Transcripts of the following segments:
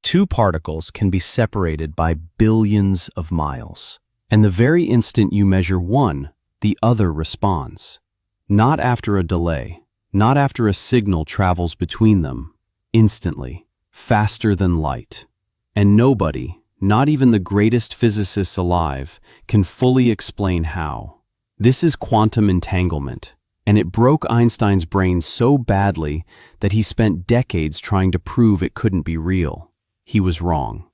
Two particles can be separated by billions of miles, and the very instant you measure one, the other responds. Not after a delay, not after a signal travels between them, instantly, faster than light. And nobody, not even the greatest physicists alive, can fully explain how. This is quantum entanglement, and it broke Einstein's brain so badly that he spent decades trying to prove it couldn't be real. He was wrong.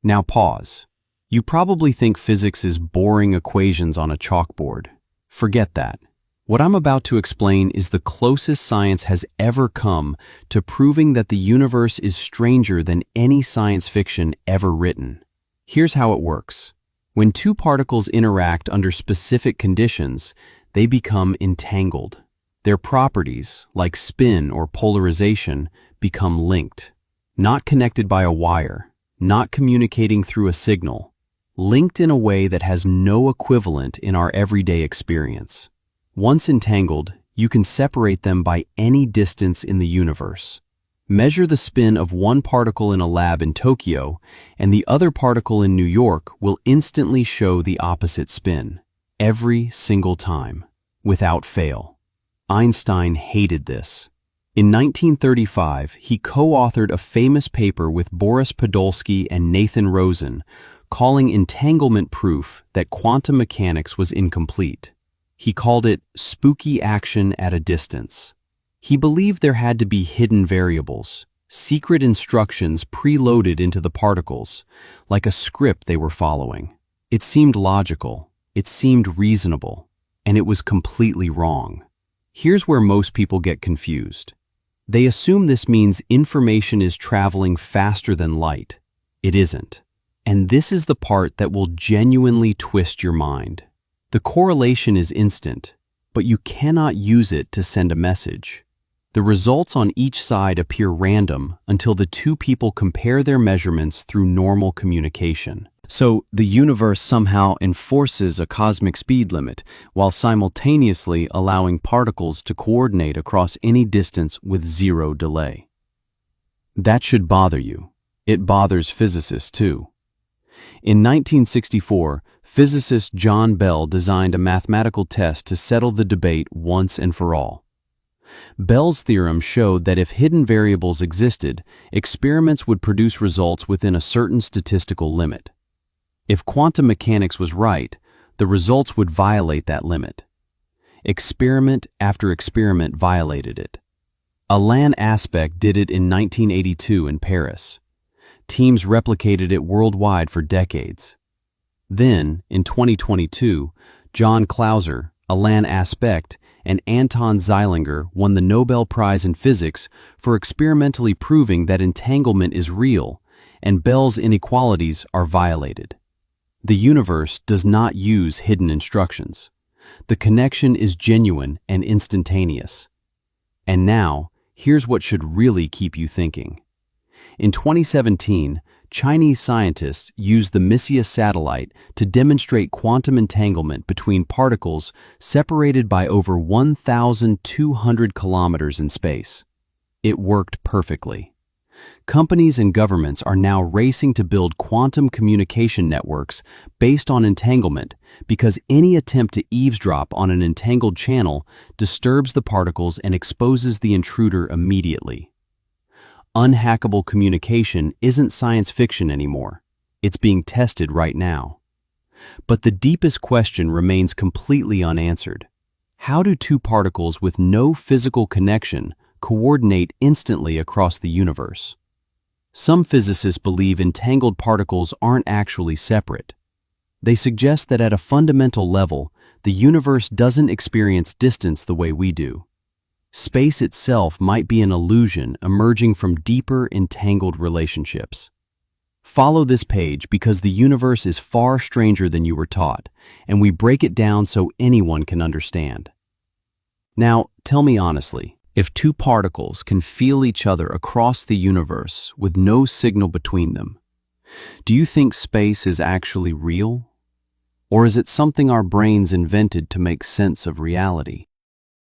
Now pause. You probably think physics is boring equations on a chalkboard. Forget that. What I'm about to explain is the closest science has ever come to proving that the universe is stranger than any science fiction ever written. Here's how it works. When two particles interact under specific conditions, they become entangled. Their properties, like spin or polarization, become linked. Not connected by a wire, not communicating through a signal, linked in a way that has no equivalent in our everyday experience. Once entangled, you can separate them by any distance in the universe. Measure the spin of one particle in a lab in Tokyo, and the other particle in New York will instantly show the opposite spin, every single time, without fail. Einstein hated this. In 1935, he co-authored a famous paper with Boris Podolsky and Nathan Rosen, calling entanglement proof that quantum mechanics was incomplete. He called it spooky action at a distance. He believed there had to be hidden variables, secret instructions preloaded into the particles, like a script they were following. It seemed logical, it seemed reasonable, and it was completely wrong. Here's where most people get confused. They assume this means information is traveling faster than light. It isn't. And this is the part that will genuinely twist your mind. The correlation is instant, but you cannot use it to send a message. The results on each side appear random until the two people compare their measurements through normal communication. So the universe somehow enforces a cosmic speed limit while simultaneously allowing particles to coordinate across any distance with zero delay. That should bother you. It bothers physicists too. In 1964, physicist John Bell designed a mathematical test to settle the debate once and for all. Bell's theorem showed that if hidden variables existed, experiments would produce results within a certain statistical limit. If quantum mechanics was right, the results would violate that limit. Experiment after experiment violated it. Alain Aspect did it in 1982 in Paris. Teams replicated it worldwide for decades. Then, in 2022, John Clauser, Alain Aspect, and Anton Zeilinger won the Nobel Prize in Physics for experimentally proving that entanglement is real and Bell's inequalities are violated. The universe does not use hidden instructions. The connection is genuine and instantaneous. And now, here's what should really keep you thinking. In 2017, Chinese scientists used the Messier satellite to demonstrate quantum entanglement between particles separated by over 1,200 kilometers in space. It worked perfectly. Companies and governments are now racing to build quantum communication networks based on entanglement because any attempt to eavesdrop on an entangled channel disturbs the particles and exposes the intruder immediately. Unhackable communication isn't science fiction anymore. It's being tested right now. But the deepest question remains completely unanswered. How do two particles with no physical connection coordinate instantly across the universe? Some physicists believe entangled particles aren't actually separate. They suggest that at a fundamental level, the universe doesn't experience distance the way we do. Space itself might be an illusion emerging from deeper entangled relationships. Follow this page because the universe is far stranger than you were taught, and we break it down so anyone can understand. Now, tell me honestly, if two particles can feel each other across the universe with no signal between them, do you think space is actually real? Or is it something our brains invented to make sense of reality?